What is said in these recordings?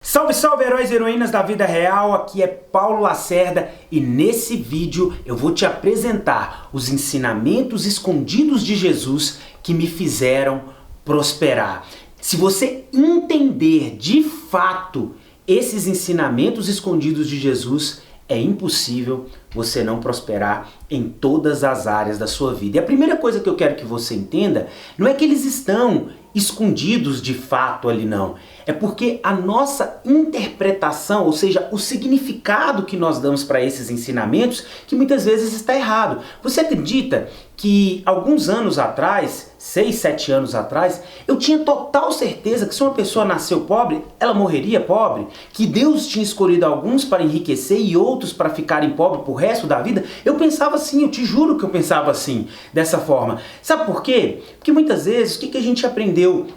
Salve, salve, heróis e heroínas da vida real, aqui é Paulo Lacerda e nesse vídeo eu vou te apresentar os ensinamentos escondidos de Jesus que me fizeram prosperar. Se você entender de fato esses ensinamentos escondidos de Jesus, é impossível você não prosperar em todas as áreas da sua vida. E a primeira coisa que eu quero que você entenda não é que eles estão escondidos de fato ali, não. É porque a nossa interpretação, ou seja, o significado que nós damos para esses ensinamentos, que muitas vezes está errado. Você acredita que alguns anos atrás, 6, 7 anos atrás, eu tinha total certeza que se uma pessoa nasceu pobre, ela morreria pobre? Que Deus tinha escolhido alguns para enriquecer e outros para ficarem pobres pro resto da vida? Eu pensava assim, eu te juro que eu pensava assim, dessa forma. Sabe por quê? Porque muitas vezes, o que a gente aprendeu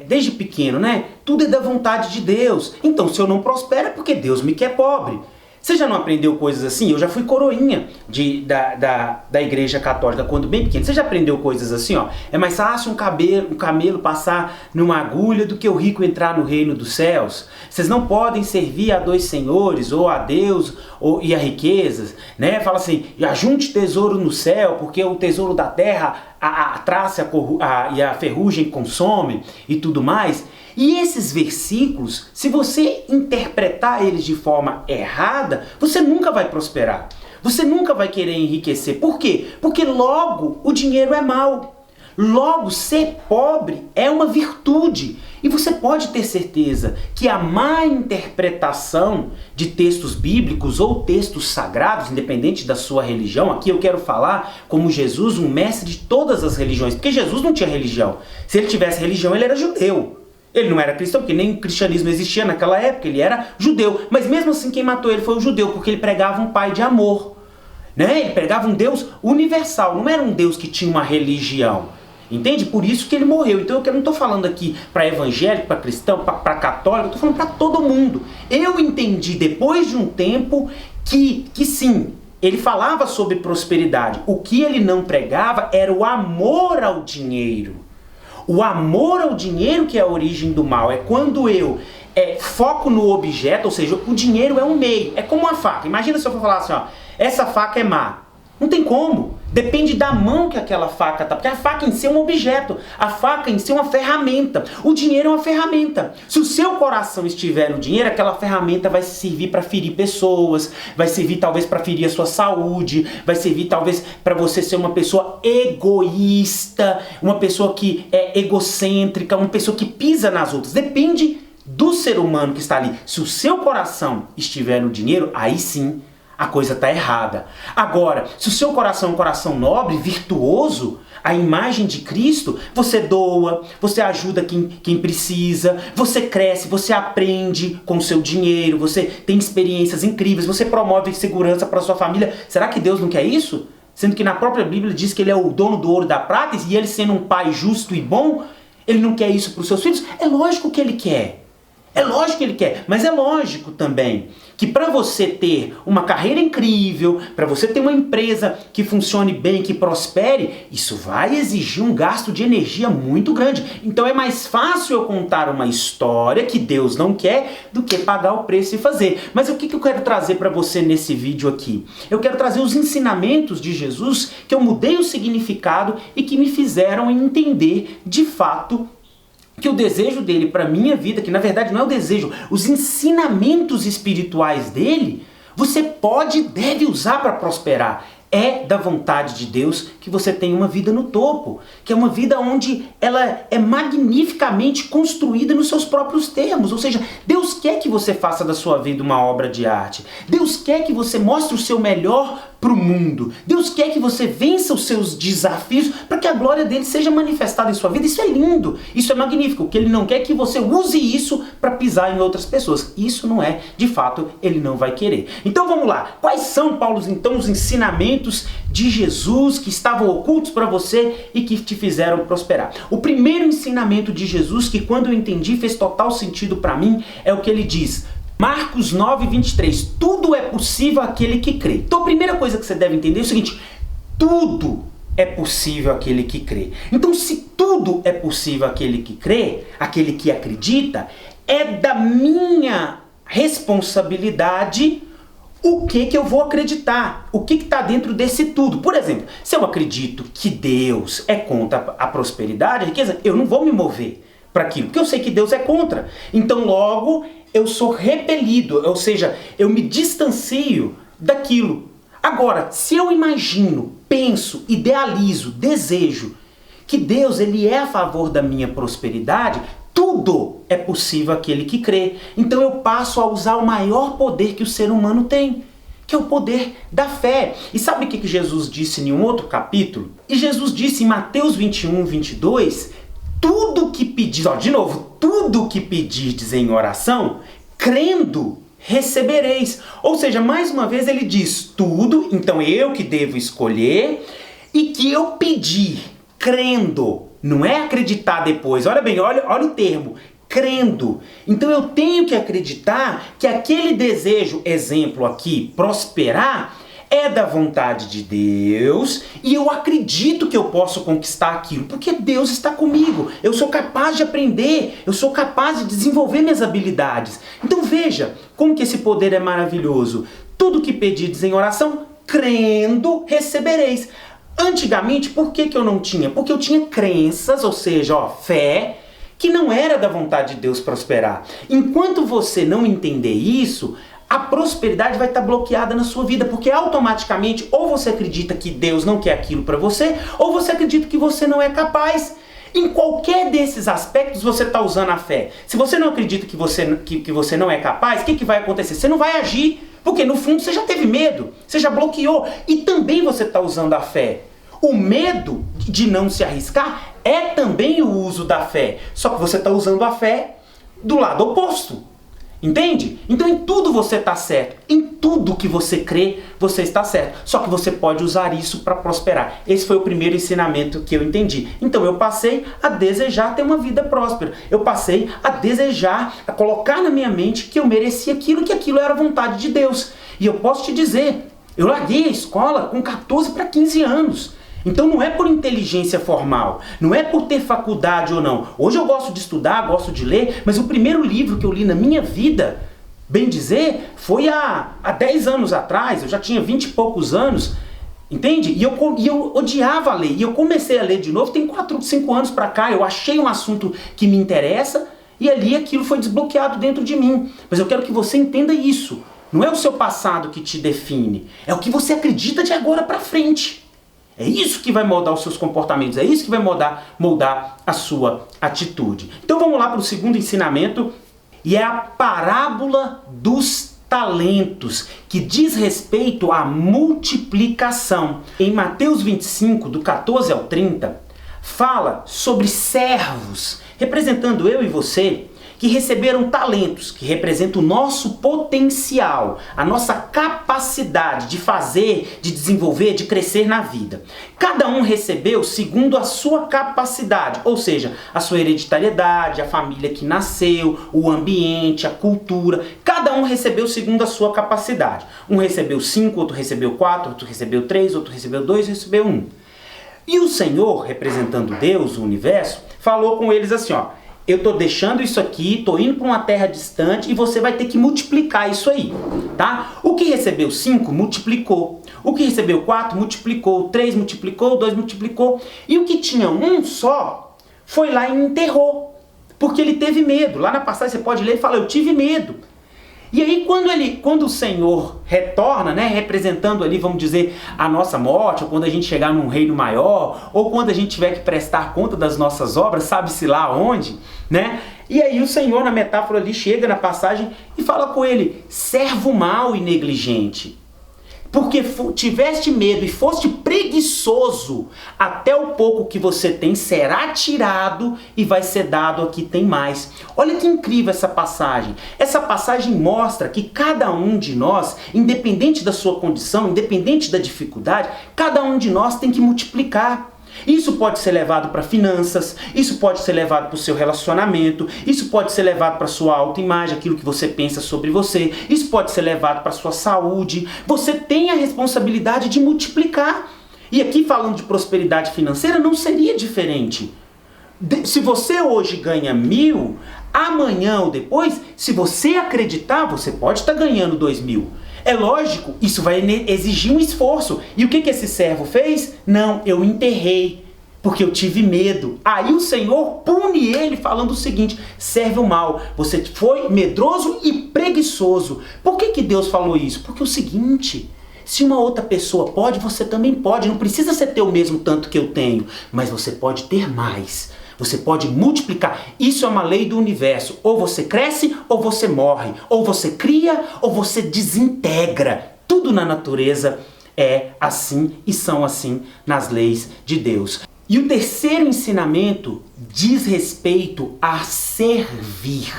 desde pequeno, né? Tudo é da vontade de Deus. Então, se eu não prospero é porque Deus me quer pobre. Você já não aprendeu coisas assim? Eu já fui coroinha da igreja católica quando bem pequeno. Você já aprendeu coisas assim, ó? É mais fácil um camelo passar numa agulha do que o rico entrar no reino dos céus. Vocês não podem servir a dois senhores, ou a Deus e a riquezas, né? Fala assim, ajunte tesouro no céu, porque o tesouro da terra a traça e a ferrugem consome e tudo mais. E esses versículos, se você interpretar eles de forma errada, você nunca vai prosperar. Você nunca vai querer enriquecer. Por quê? Porque logo o dinheiro é mau. Logo ser pobre é uma virtude. E você pode ter certeza que a má interpretação de textos bíblicos ou textos sagrados, independente da sua religião, aqui eu quero falar como Jesus, um mestre de todas as religiões, porque Jesus não tinha religião. Se ele tivesse religião, ele era judeu. Ele não era cristão, porque nem o cristianismo existia naquela época, ele era judeu. Mas mesmo assim quem matou ele foi o judeu, porque ele pregava um pai de amor. Né? Ele pregava um Deus universal, não era um Deus que tinha uma religião. Entende? Por isso que ele morreu. Então eu não estou falando aqui para evangélico, para cristão, para católico, eu estou falando para todo mundo. Eu entendi depois de um tempo que sim, ele falava sobre prosperidade. O que ele não pregava era o amor ao dinheiro. O amor ao dinheiro que é a origem do mal. É quando eu foco no objeto, ou seja, o dinheiro é um meio. É como uma faca. Imagina se eu for falar assim, ó, essa faca é má. Não tem como. Depende da mão que aquela faca tá. Porque a faca em si é um objeto. A faca em si é uma ferramenta. O dinheiro é uma ferramenta. Se o seu coração estiver no dinheiro, aquela ferramenta vai servir para ferir pessoas, vai servir talvez para ferir a sua saúde, vai servir talvez para você ser uma pessoa egoísta, uma pessoa que é egocêntrica, uma pessoa que pisa nas outras. Depende do ser humano que está ali. Se o seu coração estiver no dinheiro, aí sim a coisa está errada. Agora, se o seu coração é um coração nobre, virtuoso, a imagem de Cristo, você doa, você ajuda quem precisa, você cresce, você aprende com o seu dinheiro, você tem experiências incríveis, você promove segurança para sua família. Será que Deus não quer isso? Sendo que na própria Bíblia diz que ele é o dono do ouro e da prata, e ele sendo um pai justo e bom, ele não quer isso para os seus filhos? É lógico que ele quer. É lógico que ele quer, mas é lógico também que para você ter uma carreira incrível, para você ter uma empresa que funcione bem, que prospere, isso vai exigir um gasto de energia muito grande. Então é mais fácil eu contar uma história que Deus não quer do que pagar o preço e fazer. Mas o que eu quero trazer para você nesse vídeo aqui? Eu quero trazer os ensinamentos de Jesus que eu mudei o significado e que me fizeram entender de fato que o desejo dele para minha vida, que na verdade não é o desejo, os ensinamentos espirituais dele, você pode e deve usar para prosperar. É da vontade de Deus que você tenha uma vida no topo, que é uma vida onde ela é magnificamente construída nos seus próprios termos, ou seja, Deus quer que você faça da sua vida uma obra de arte, Deus quer que você mostre o seu melhor para o mundo, Deus quer que você vença os seus desafios para que a glória dele seja manifestada em sua vida. Isso é lindo, isso é magnífico. O que ele não quer é que você use isso para pisar em outras pessoas. Isso não é, de fato, ele não vai querer. Então vamos lá, quais são, Paulo, então os ensinamentos de Jesus que estavam ocultos para você e que te fizeram prosperar? O primeiro ensinamento de Jesus, que quando eu entendi fez total sentido para mim, é o que ele diz. Marcos 9, 23. Tudo é possível àquele que crê. Então a primeira coisa que você deve entender é o seguinte: tudo é possível àquele que crê. Então se tudo é possível àquele que crê, aquele que acredita, é da minha responsabilidade o que eu vou acreditar, o que está dentro desse tudo. Por exemplo, se eu acredito que Deus é contra a prosperidade, a riqueza, eu não vou me mover para aquilo, porque eu sei que Deus é contra. Então logo eu sou repelido, ou seja, eu me distancio daquilo. Agora, se eu imagino, penso, idealizo, desejo que Deus ele é a favor da minha prosperidade, tudo é possível àquele que crê. Então eu passo a usar o maior poder que o ser humano tem, que é o poder da fé. E sabe o que Jesus disse em um outro capítulo? E Jesus disse em Mateus 21, 22, tudo que pedis, de novo, tudo que pedirdes em oração, crendo, recebereis. Ou seja, mais uma vez ele diz tudo, então eu que devo escolher, e que eu pedir, crendo. Não é acreditar depois. Olha bem, olha o termo. Crendo. Então eu tenho que acreditar que aquele desejo, exemplo aqui, prosperar, é da vontade de Deus e eu acredito que eu posso conquistar aquilo, porque Deus está comigo. Eu sou capaz de aprender, eu sou capaz de desenvolver minhas habilidades. Então veja como que esse poder é maravilhoso. Tudo que pedides em oração, crendo, recebereis. Antigamente, por que eu não tinha? Porque eu tinha crenças, ou seja, fé, que não era da vontade de Deus prosperar. Enquanto você não entender isso, a prosperidade vai estar bloqueada na sua vida, porque automaticamente ou você acredita que Deus não quer aquilo para você, ou você acredita que você não é capaz. Em qualquer desses aspectos você está usando a fé. Se você não acredita que você não é capaz, o que vai acontecer? Você não vai agir, porque no fundo você já teve medo, você já bloqueou, e também você está usando a fé. O medo de não se arriscar é também o uso da fé, só que você está usando a fé do lado oposto. Entende? Então em tudo você está certo. Em tudo que você crê, você está certo. Só que você pode usar isso para prosperar. Esse foi o primeiro ensinamento que eu entendi. Então eu passei a desejar ter uma vida próspera. Eu passei a desejar, a colocar na minha mente que eu merecia aquilo, que aquilo era a vontade de Deus. E eu posso te dizer, eu larguei a escola com 14 para 15 anos. Então não é por inteligência formal, não é por ter faculdade ou não. Hoje eu gosto de estudar, gosto de ler, mas o primeiro livro que eu li na minha vida, bem dizer, foi há 10 anos atrás, eu já tinha 20 e poucos anos, entende? E eu odiava ler, e eu comecei a ler de novo, tem 4, 5 anos pra cá, eu achei um assunto que me interessa, e ali aquilo foi desbloqueado dentro de mim. Mas eu quero que você entenda isso, não é o seu passado que te define, é o que você acredita de agora pra frente. É isso que vai moldar os seus comportamentos, é isso que vai moldar a sua atitude. Então vamos lá para o segundo ensinamento, e é a parábola dos talentos, que diz respeito à multiplicação. Em Mateus 25, do 14 ao 30, fala sobre servos, representando eu e você, que receberam talentos, que representam o nosso potencial, a nossa capacidade de fazer, de desenvolver, de crescer na vida. Cada um recebeu segundo a sua capacidade, ou seja, a sua hereditariedade, a família que nasceu, o ambiente, a cultura. Cada um recebeu segundo a sua capacidade. Um recebeu 5, outro recebeu 4, outro recebeu 3, outro recebeu 2, recebeu 1. E o Senhor, representando Deus, o universo, falou com eles assim, eu estou deixando isso aqui, estou indo para uma terra distante e você vai ter que multiplicar isso aí, tá? O que recebeu 5, multiplicou. O que recebeu 4, multiplicou. 3 multiplicou, 2 multiplicou. E o que tinha um só, foi lá e enterrou. Porque ele teve medo. Lá na passagem você pode ler e fala, eu tive medo. E aí quando o Senhor retorna, né, representando ali, vamos dizer, a nossa morte, ou quando a gente chegar num reino maior, ou quando a gente tiver que prestar conta das nossas obras, sabe-se lá onde, né? E aí o Senhor, na metáfora ali, chega na passagem e fala com ele, servo mau e negligente. Porque tiveste medo e foste preguiçoso, até o pouco que você tem será tirado e vai ser dado a que tem mais. Olha que incrível essa passagem. Essa passagem mostra que cada um de nós, independente da sua condição, independente da dificuldade, cada um de nós tem que multiplicar. Isso pode ser levado para finanças, isso pode ser levado para o seu relacionamento, isso pode ser levado para a sua autoimagem, aquilo que você pensa sobre você, isso pode ser levado para a sua saúde. Você tem a responsabilidade de multiplicar. E aqui falando de prosperidade financeira não seria diferente. Se você hoje ganha 1.000, Amanhã ou depois, se você acreditar, você pode estar ganhando 2.000. É lógico, isso vai exigir um esforço. E o que esse servo fez? Não, eu enterrei, porque eu tive medo. Aí o Senhor pune ele falando o seguinte: serve o mal, você foi medroso e preguiçoso. Por que Deus falou isso? Porque é o seguinte: se uma outra pessoa pode, você também pode. Não precisa você ter o mesmo tanto que eu tenho, mas você pode ter mais. Você pode multiplicar. Isso é uma lei do universo. Ou você cresce ou você morre. Ou você cria ou você desintegra. Tudo na natureza é assim e são assim nas leis de Deus. E o terceiro ensinamento diz respeito a servir,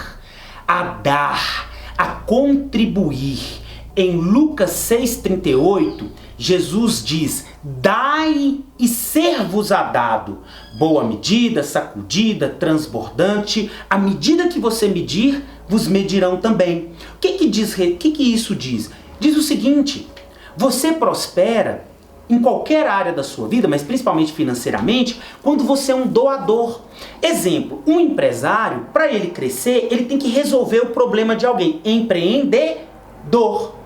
a dar, a contribuir. Em Lucas 6,38, Jesus diz: dai e ser-vos-á dado. Boa medida, sacudida, transbordante, à medida que você medir, vos medirão também. O que isso diz? Diz o seguinte: você prospera em qualquer área da sua vida, mas principalmente financeiramente, quando você é um doador. Exemplo, um empresário, para ele crescer, ele tem que resolver o problema de alguém. Empreendedor.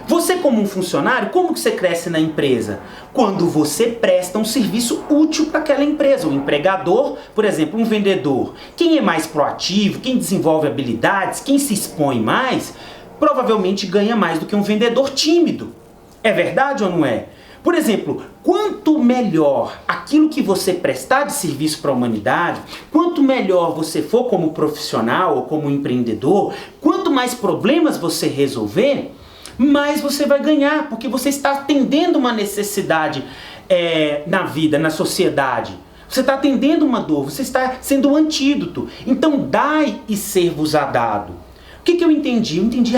Você, como um funcionário, como que você cresce na empresa? Quando você presta um serviço útil para aquela empresa. O empregador, por exemplo, um vendedor. Quem é mais proativo, quem desenvolve habilidades, quem se expõe mais, provavelmente ganha mais do que um vendedor tímido. É verdade ou não é? Por exemplo, quanto melhor aquilo que você prestar de serviço para a humanidade, quanto melhor você for como profissional ou como empreendedor, quanto mais problemas você resolver, mais você vai ganhar, porque você está atendendo uma necessidade na vida, na sociedade. Você está atendendo uma dor, você está sendo um antídoto. Então, dai e ser-vos-á dado. O que eu entendi? Eu entendi,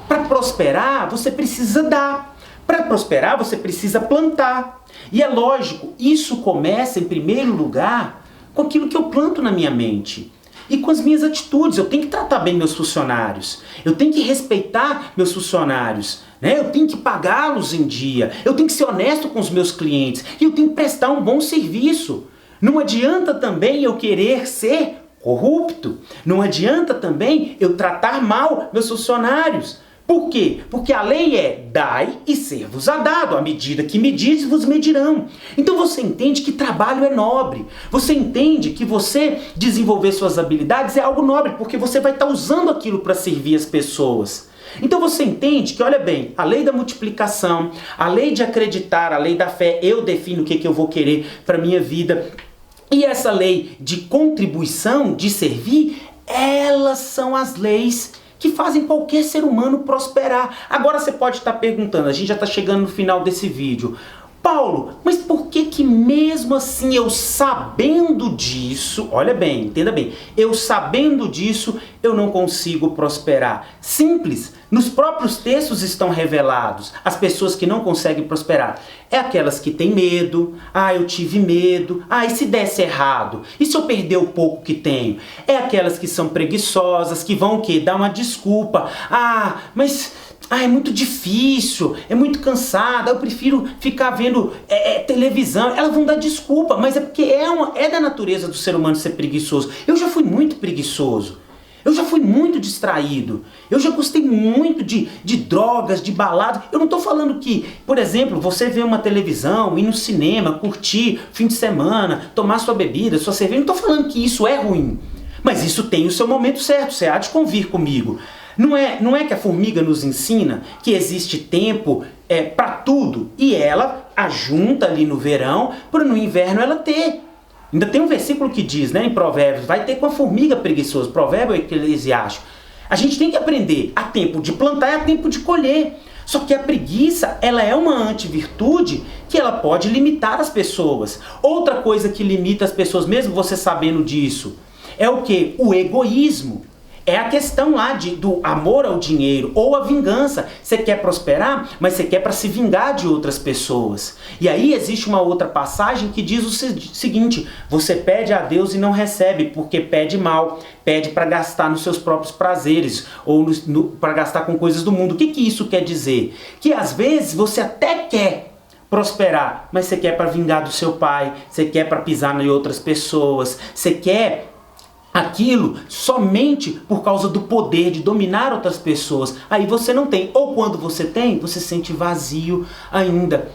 para prosperar, você precisa dar. Para prosperar, você precisa plantar. E é lógico, isso começa, em primeiro lugar, com aquilo que eu planto na minha mente. E com as minhas atitudes. Eu tenho que tratar bem meus funcionários. Eu tenho que respeitar meus funcionários. Né? Eu tenho que pagá-los em dia. Eu tenho que ser honesto com os meus clientes. E eu tenho que prestar um bom serviço. Não adianta também eu querer ser corrupto. Não adianta também eu tratar mal meus funcionários. Por quê? Porque a lei é: dai e ser-vos-á dado. À medida que medires, vos medirão. Então você entende que trabalho é nobre. Você entende que você desenvolver suas habilidades é algo nobre, porque você vai estar usando aquilo para servir as pessoas. Então você entende que, olha bem, a lei da multiplicação, a lei de acreditar, a lei da fé, eu defino o que eu vou querer para a minha vida. E essa lei de contribuição, de servir, elas são as leis que fazem qualquer ser humano prosperar. Agora você pode estar perguntando, a gente já está chegando no final desse vídeo: Paulo, mas por que mesmo assim, eu sabendo disso, olha bem, entenda bem, eu sabendo disso, eu não consigo prosperar? Simples, nos próprios textos estão revelados. As pessoas que não conseguem prosperar é aquelas que têm medo. Eu tive medo. E se desse errado? E se eu perder o pouco que tenho? É aquelas que são preguiçosas, que vão o quê? Dar uma desculpa. Mas é muito difícil, é muito cansada, eu prefiro ficar vendo televisão. Elas vão dar desculpa, mas é porque é da natureza do ser humano ser preguiçoso. Eu já fui muito preguiçoso. Eu já fui muito distraído. Eu já gostei muito de drogas, de baladas. Eu não estou falando que, por exemplo, você ver uma televisão, ir no cinema, curtir fim de semana, tomar sua bebida, sua cerveja. Não estou falando que isso é ruim. Mas isso tem o seu momento certo. Você há de convir comigo. Não é que a formiga nos ensina que existe tempo para tudo. E ela ajunta ali no verão para no inverno ela ter. Ainda tem um versículo que diz, né, em Provérbios: vai ter com a formiga preguiçosa. Provérbio eclesiástico. A gente tem que aprender: há tempo de plantar e há tempo de colher. Só que a preguiça, ela é uma antivirtude que ela pode limitar as pessoas. Outra coisa que limita as pessoas, mesmo você sabendo disso, é o quê? O egoísmo. É a questão lá do amor ao dinheiro ou a vingança. Você quer prosperar, mas você quer para se vingar de outras pessoas. E aí existe uma outra passagem que diz o seguinte: você pede a Deus e não recebe, porque pede mal, pede para gastar nos seus próprios prazeres ou para gastar com coisas do mundo. O que isso quer dizer? Que às vezes você até quer prosperar, mas você quer para vingar do seu pai, você quer para pisar em outras pessoas, você quer aquilo somente por causa do poder de dominar outras pessoas. Aí você não tem. Ou quando você tem, você se sente vazio ainda.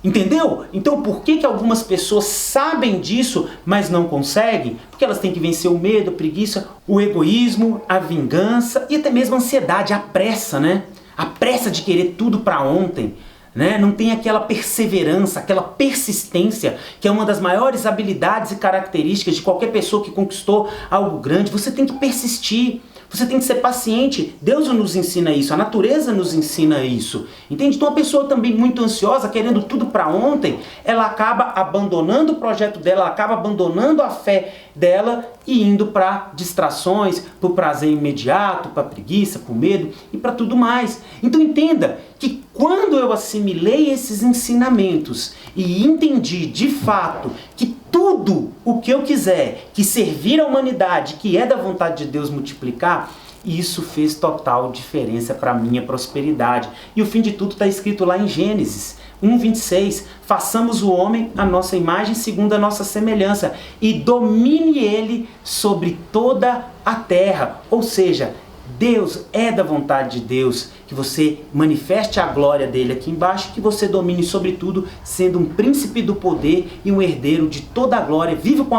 Entendeu? Então por que algumas pessoas sabem disso, mas não conseguem? Porque elas têm que vencer o medo, a preguiça, o egoísmo, a vingança e até mesmo a ansiedade, a pressa, né? A pressa de querer tudo para ontem. Né? Não tem aquela perseverança, aquela persistência, que é uma das maiores habilidades e características de qualquer pessoa que conquistou algo grande. Você tem que persistir, você tem que ser paciente. Deus nos ensina isso, a natureza nos ensina isso. Entende? Então a pessoa também muito ansiosa, querendo tudo para ontem, ela acaba abandonando o projeto dela, ela acaba abandonando a fé dela e indo para distrações, para o prazer imediato, para a preguiça, para o medo e para tudo mais. Então entenda que quando eu assimilei esses ensinamentos e entendi de fato que tudo o que eu quiser, que servir à humanidade, que é da vontade de Deus multiplicar, isso fez total diferença para a minha prosperidade. E o fim de tudo está escrito lá em Gênesis 1:26, façamos o homem à nossa imagem segundo a nossa semelhança e domine ele sobre toda a terra. Ou seja, Deus é da vontade de Deus que você manifeste a glória dele aqui embaixo, que você domine sobre tudo, sendo um príncipe do poder e um herdeiro de toda a glória, viva com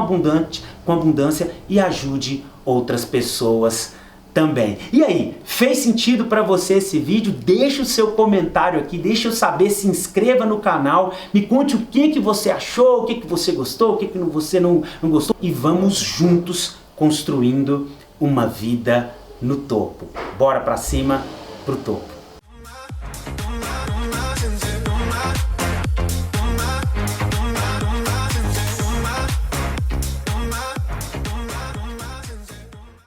abundância e ajude outras pessoas também. E aí, fez sentido para você esse vídeo? Deixa o seu comentário aqui, deixa eu saber, se inscreva no canal, me conte o que você achou, o que você gostou, o que você não gostou, e vamos juntos construindo uma vida no topo. Bora pra cima, pro topo.